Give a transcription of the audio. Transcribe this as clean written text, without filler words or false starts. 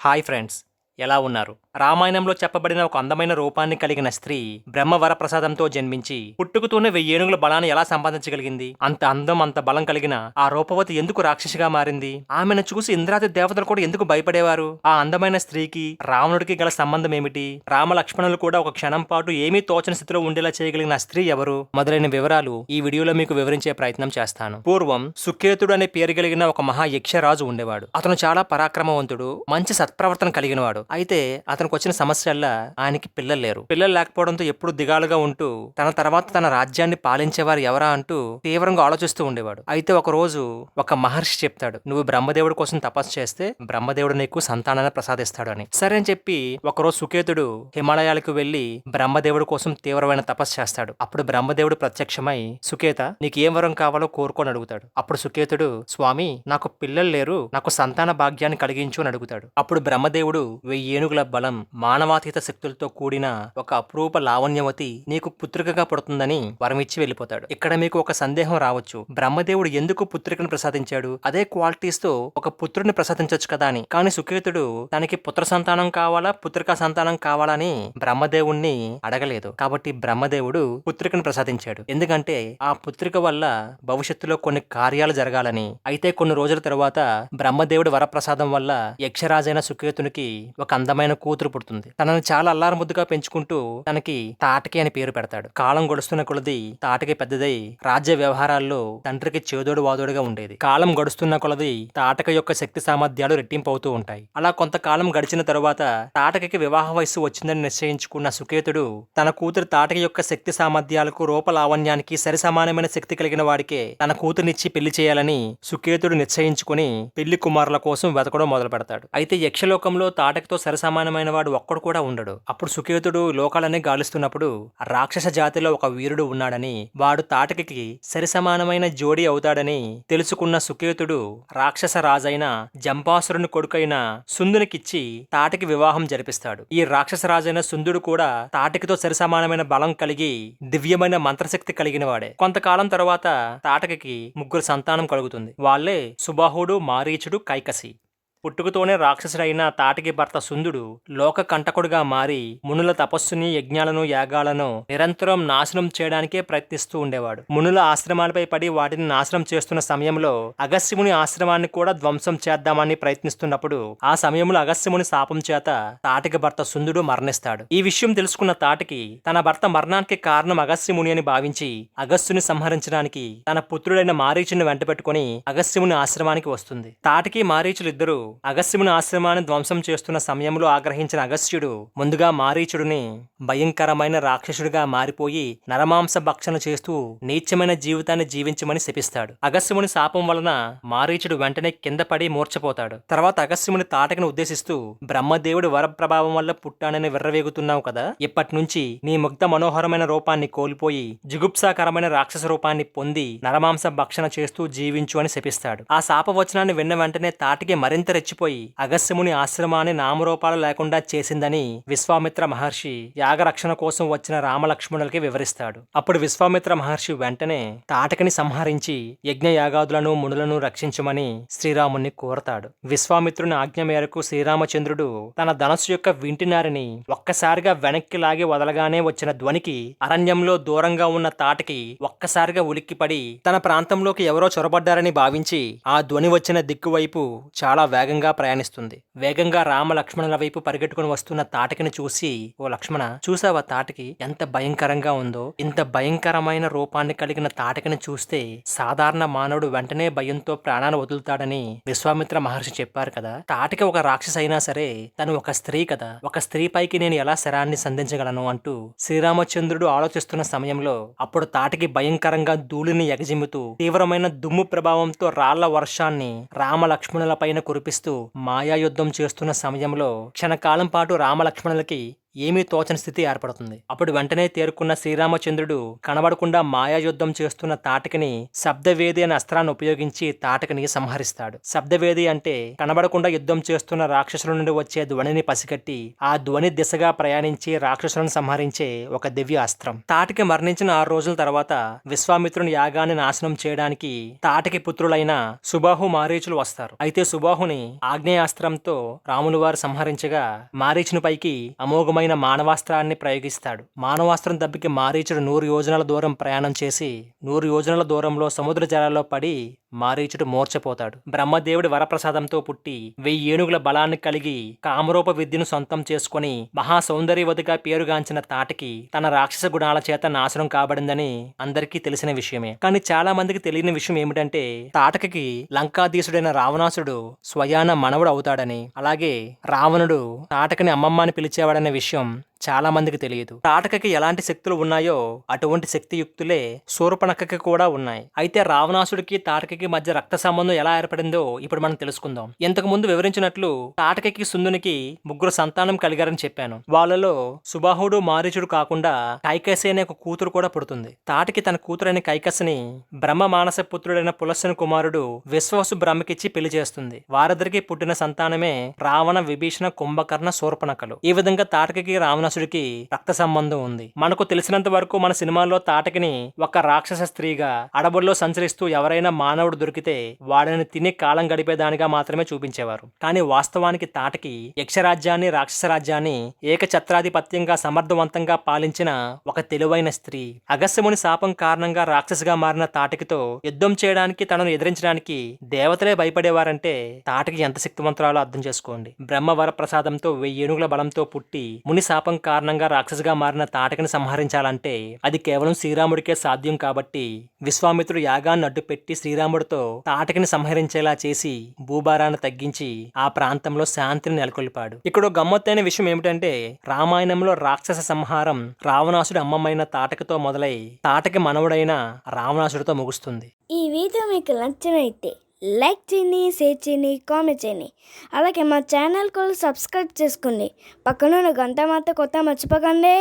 Hi friends, ఎలా ఉన్నారు? రామాయణంలో చెప్పబడిన ఒక అందమైన రూపాన్ని కలిగిన స్త్రీ బ్రహ్మ వరప్రసాదంతో జన్మించి పుట్టుకతోనే 1000 ఏనుగుల బలాన్ని ఎలా సంపాదించగలిగింది? అంత అందం, అంత బలం కలిగిన ఆ రూపవతి ఎందుకు రాక్షసిగా మారింది? ఆమెను చూసి ఇంద్రాది దేవతలు కూడా ఎందుకు భయపడేవారు? ఆ అందమైన స్త్రీకి రావణుడికి గల సంబంధం ఏమిటి? రామ లక్ష్మణులు కూడా ఒక క్షణం పాటు ఏమీ తోచని స్థితిలో ఉండేలా చేయగలిగిన ఆ స్త్రీ ఎవరు? మొదలైన వివరాలు ఈ వీడియోలో మీకు వివరించే ప్రయత్నం చేస్తాను. పూర్వం సుకేతుడు అనే పేరు కలిగిన ఒక మహా యక్షరాజు ఉండేవాడు. అతను చాలా పరాక్రమవంతుడు, మంచి సత్ప్రవర్తన కలిగినవాడు. అయితే అతనికి వచ్చిన సమస్యల్లా ఆయనకి పిల్లలు లేరు. పిల్లలు లేకపోవడంతో ఎప్పుడు దిగాలుగా ఉంటూ తన తర్వాత తన రాజ్యాన్ని పాలించేవారు ఎవరా అంటూ తీవ్రంగా ఆలోచిస్తూ ఉండేవాడు. అయితే ఒక రోజు ఒక మహర్షి చెప్తాడు, నువ్వు బ్రహ్మదేవుడి కోసం తపస్సు చేస్తే బ్రహ్మదేవుడు నీకు సంతానాన్ని ప్రసాదిస్తాడు అని. సరే అని చెప్పి ఒకరోజు సుకేతుడు హిమాలయాలకు వెళ్లి బ్రహ్మదేవుడి కోసం తీవ్రమైన తపస్సు చేస్తాడు. అప్పుడు బ్రహ్మదేవుడు ప్రత్యక్షమై, సుకేత నీకు ఏం వరం కావాలో కోరుకొని అడుగుతాడు. అప్పుడు సుకేతుడు, స్వామి నాకు పిల్లలు లేరు, నాకు సంతాన భాగ్యాన్ని కలిగించు అని అడుగుతాడు. అప్పుడు బ్రహ్మదేవుడు 1000 ఏనుగుల బలం, మానవాతీత శక్తులతో కూడిన ఒక అపురూప లావణ్యవతి నీకు పుత్రికగా పుడుతుందని వరమిచ్చి వెళ్ళిపోతాడు. ఇక్కడ మీకు ఒక సందేహం రావచ్చు, బ్రహ్మదేవుడు ఎందుకు పుత్రికను ప్రసాదించాడు? అదే క్వాలిటీస్ తో ఒక పుత్రుడిని ప్రసాదించొచ్చు కదా అని. కానీ సుకేతుడు తనకి పుత్ర సంతానం కావాలా, పుత్రికా సంతానం కావాలని బ్రహ్మదేవుణ్ణి అడగలేదు. కాబట్టి బ్రహ్మదేవుడు పుత్రికను ప్రసాదించాడు. ఎందుకంటే ఆ పుత్రిక వల్ల భవిష్యత్తులో కొన్ని కార్యాలు జరగాలని. అయితే కొన్ని రోజుల తరువాత బ్రహ్మదేవుడి వరప్రసాదం వల్ల యక్షరాజైన సుకేతునికి ఒక అందమైన కూతురు పుడుతుంది. తనని చాలా అల్లారముద్దుగా పెంచుకుంటూ తనకి తాటకి అని పేరు పెడతాడు. కాలం గడుస్తున్న కొలది తాటకి పెద్దదై రాజ్య వ్యవహారాల్లో తండ్రికి చేదోడు వాదోడుగా ఉండేది. కాలం గడుస్తున్న కొలది తాటక యొక్క శక్తి సామర్థ్యాలు రెట్టింపు అవుతూ ఉంటాయి. అలా కొంతకాలం గడిచిన తరువాత తాటకకి వివాహ వయస్సు వచ్చిందని నిశ్చయించుకున్న సుకేతుడు తన కూతురు తాటక యొక్క శక్తి సామర్థ్యాలకు, రూపలావణ్యానికి సరి సమానమైన శక్తి కలిగిన వాడికే తన కూతురునిచ్చి పెళ్లి చేయాలని సుకేతుడు నిశ్చయించుకుని పెళ్లి కుమారుల కోసం వెతకడం మొదలు పెడతాడు. అయితే యక్షలోకంలో తాటకతో సరిసమానమైన వాడు ఒక్కడు కూడా ఉండడు. అప్పుడు సుకేతుడు లోకాలనే గాలిస్తున్నప్పుడు రాక్షస జాతిలో ఒక వీరుడు ఉన్నాడని, వాడు తాటకకి సరిసమానమైన జోడీ అవుతాడని తెలుసుకున్న సుకేతుడు రాక్షస రాజైన జంబాసురుని కొడుకైన సుందునికిచ్చి తాటకి వివాహం జరిపిస్తాడు. ఈ రాక్షస రాజైన సుందుడు కూడా తాటకితో సరిసమానమైన బలం కలిగి దివ్యమైన మంత్రశక్తి కలిగిన వాడే. కొంతకాలం తరువాత తాటకకి 3 సంతానం కలుగుతుంది. వాళ్ళే సుబాహుడు, మారీచుడు, కైకసి. పుట్టుకతోనే రాక్షసుడైన తాటకి భర్త సుందుడు లోక కంటకుడుగా మారి మునుల తపస్సుని, యజ్ఞాలను, యాగాలను నిరంతరం నాశనం చేయడానికే ప్రయత్నిస్తూ ఉండేవాడు. మునుల ఆశ్రమాలపై పడి వాటిని నాశనం చేస్తున్న సమయంలో అగస్త్యముని ఆశ్రమాన్ని కూడా ధ్వంసం చేద్దామని ప్రయత్నిస్తున్నప్పుడు ఆ సమయంలో అగస్త్యముని శాపం చేత తాటకి భర్త సుందుడు మరణిస్తాడు. ఈ విషయం తెలుసుకున్న తాటకి తన భర్త మరణానికి కారణం అగస్త్యముని అని భావించి అగస్త్యుని సంహరించడానికి తన పుత్రుడైన మారీచుని వెంటబెట్టుకుని అగస్త్యముని ఆశ్రమానికి వస్తుంది. తాటకి మారీచులు ఇద్దరు అగస్త్యముని ఆశ్రమాన్ని ధ్వంసం చేస్తున్న సమయంలో ఆగ్రహించిన అగస్త్యుడు ముందుగా మారీచుడిని భయంకరమైన రాక్షసుడిగా మారిపోయి నరమాంస భక్షణ చేస్తూ నీచమైన జీవితాన్ని జీవించమని శపిస్తాడు. అగస్త్యముని శాపం వలన మారీచుడు వెంటనే కింద పడి మూర్ఛపోతాడు. తర్వాత అగస్త్యముని తాటకిని ఉద్దేశిస్తూ, బ్రహ్మదేవుడి వరప్రభావం వల్ల పుట్టానని విర్రవేగుతున్నావు కదా, ఇప్పటి నుంచి నీ ముగ్ధ మనోహరమైన రూపాన్ని కోల్పోయి జుగుప్సాకరమైన రాక్షస రూపాన్ని పొంది నరమాంస భక్షణ చేస్తూ జీవించు అని శపిస్తాడు. ఆ శాపవచనాన్ని విన్న వెంటనే తాటకి మరింత రెచ్చిపోయి అగస్త్యముని ఆశ్రమాన్ని నామరూపాలు లేకుండా చేసిందని విశ్వామిత్ర మహర్షి యాగరక్షణ కోసం వచ్చిన రామలక్ష్మణులకి వివరిస్తాడు. అప్పుడు విశ్వామిత్ర మహర్షి వెంటనే తాటకిని సంహరించి యజ్ఞయాగాదులను, మునులను రక్షించమని శ్రీరాముని కోరతాడు. విశ్వామిత్రుని ఆజ్ఞ మేరకు శ్రీరామచంద్రుడు తన ధనస్సు యొక్క వింటినారిని ఒక్కసారిగా వెనక్కి లాగి వదలగానే వచ్చిన ధ్వనికి అరణ్యంలో దూరంగా ఉన్న తాటకి ఒక్కసారిగా ఉలిక్కిపడి తన ప్రాంతంలోకి ఎవరో చొరబడ్డారని భావించి ఆ ధ్వని వచ్చిన దిక్కు వైపు చాలా వేగంగా ప్రయాణిస్తుంది. వేగంగా రామ లక్ష్మణుల వైపు పరిగెట్టుకుని వస్తున్న తాటకిని చూసి, ఓ లక్ష్మణ, చూసావా తాటకి ఎంత భయంకరంగా ఉందో? ఇంత భయంకరమైన రూపాన్ని కలిగిన తాటకిని చూస్తే సాధారణ మానవుడు వెంటనే భయంతో ప్రాణాన్ని వదులుతాడని విశ్వామిత్ర మహర్షి చెప్పారు కదా. తాటకి ఒక రాక్షస అయినా సరే తను ఒక స్త్రీ కదా, ఒక స్త్రీ పైకి నేను ఎలా శరాన్ని సంధించగలను అంటూ శ్రీరామచంద్రుడు ఆలోచిస్తున్న సమయంలో అప్పుడు తాటకి భయంకరంగా ధూళిని ఎగజిమ్ముతూ తీవ్రమైన దుమ్ము ప్రభావంతో రాళ్ల వర్షాన్ని రామ లక్ష్మణుల పైన కురిపిస్తూ మాయాయుద్ధం చేస్తున్న సమయంలో క్షణకాలం పాటు రామలక్ష్మణులకి ఏమీ తోచని స్థితి ఏర్పడుతుంది. అప్పుడు వెంటనే తేరుకున్న శ్రీరామచంద్రుడు కనబడకుండా మాయాయుద్ధం చేస్తున్న తాటకిని శబ్దవేది అనే అస్త్రాన్ని ఉపయోగించి తాటకిని సంహరిస్తాడు. శబ్దవేది అంటే కనబడకుండా యుద్ధం చేస్తున్న రాక్షసుల నుండి వచ్చే ధ్వనిని పసిగట్టి ఆ ధ్వని దిశగా ప్రయాణించి రాక్షసులను సంహరించే ఒక దివ్య అస్త్రం. తాటకి మరణించిన 6 రోజుల తర్వాత విశ్వామిత్రుని యాగాన్ని నాశనం చేయడానికి తాటకి పుత్రులైన సుబాహు మారీచులు వస్తారు. అయితే సుబాహుని ఆగ్నేయాస్త్రంతో రాములు వారు సంహరించగా మారీచుని పైకి అమోఘమైన మానవాస్త్రాన్ని ప్రయోగిస్తాడు. మానవాస్త్రం దెబ్బకి మారీచుడు 100 యోజనాల దూరం ప్రయాణం చేసి 100 యోజనాల దూరంలో సముద్ర జలాల్లో పడి మారీచుడు మూర్ఛపోతాడు. బ్రహ్మదేవుడి వరప్రసాదంతో పుట్టి 1000 ఏనుగుల బలాన్ని కలిగి కామరూప విద్యను సొంతం చేసుకుని మహా సౌందర్యవతిగా పేరుగాంచిన తాటకి తన రాక్షస గుణాల చేత నాశనం కాబడిందని అందరికీ తెలిసిన విషయమే. కానీ చాలా మందికి తెలియని విషయం ఏమిటంటే తాటకి లంకాధీశుడైన రావణాసుడు స్వయాన మనవుడు అవుతాడని, అలాగే రావణుడు తాటకిని అమ్మమ్మ అని పిలిచేవాడనే విషయం చాలా మందికి తెలియదు. తాటకకి ఎలాంటి శక్తులు ఉన్నాయో అటువంటి శక్తియుక్తులే శూర్పణఖకి కూడా ఉన్నాయి. అయితే రావణాసుడికి తాటకకి మధ్య రక్త సంబంధం ఎలా ఏర్పడిందో ఇప్పుడు మనం తెలుసుకుందాం. ఇంతకు ముందు వివరించినట్లు తాటకకి సుందునికి 3 సంతానం కలిగారని చెప్పాను. వాళ్ళలో సుబాహుడు మారీచుడు కాకుండా కైకసి అనే ఒక కూతురు కూడా పుడుతుంది. తాటకి తన కూతురైన కైకసిని బ్రహ్మ మానస పుత్రుడైన పులస్సుని కుమారుడు విశ్వవసు బ్రహ్మకిచ్చి పెళ్లి చేస్తుంది. వారిద్దరికి పుట్టిన సంతానమే రావణ, విభీషణ, కుంభకర్ణ, శూర్పణఖలు. ఈ విధంగా తాటకకి రావణాసుడికి రక్త సంబంధం ఉంది. మనకు తెలిసినంత వరకు మన సినిమాల్లో తాటకిని ఒక రాక్షస స్త్రీగా అడవుల్లో సంచరిస్తూ ఎవరైనా మానవుడు దొరికితే వాడిని తిని కాలం గడిపేదానిగా మాత్రమే చూపించేవారు. కానీ వాస్తవానికి తాటకి యక్షరాజ్యాన్ని, రాక్షస రాజ్యాన్ని ఏకఛత్రాధిపత్యంగా సమర్థవంతంగా పాలించిన ఒక తెలివైన స్త్రీ. అగస్త్యముని శాపం కారణంగా రాక్షసిగా మారిన తాటకితో యుద్ధం చేయడానికి, తనను ఎదిరించడానికి దేవతలే భయపడేవారంటే తాటకి ఎంత శక్తివంతురాలో అర్థం చేసుకోండి. బ్రహ్మవర ప్రసాదంతో 1000 ఏనుగుల బలంతో పుట్టి ముని శాపం కారణంగా రాక్షసిగా మారిన తాటకిని సంహరించాలంటే అది కేవలం శ్రీరాముడికే సాధ్యం. కాబట్టి విశ్వామిత్రుడు యాగాన్ని అడ్డుపెట్టి శ్రీరాముడితో తాటకిని సంహరించేలా చేసి భూభారాన్ని తగ్గించి ఆ ప్రాంతంలో శాంతిని నెలకొల్పాడు. ఇక్కడ గమ్మత్తైన విషయం ఏమిటంటే రామాయణంలో రాక్షస సంహారం రావణాసుడి అమ్మమ్మైన తాటకితో మొదలై తాటకి మనవుడైన రావణాసుడితో ముగుస్తుంది. ఈ వీడియో మీకు నచ్చినైతే లైక్ చేయండి, షేర్ చేయండి, కామెంట్ చేయండి. అలాగే మా ఛానల్ కూడా సబ్స్క్రైబ్ చేసుకోండి. పక్కన గంట మాత్రం కొత్త మర్చిపోకండి.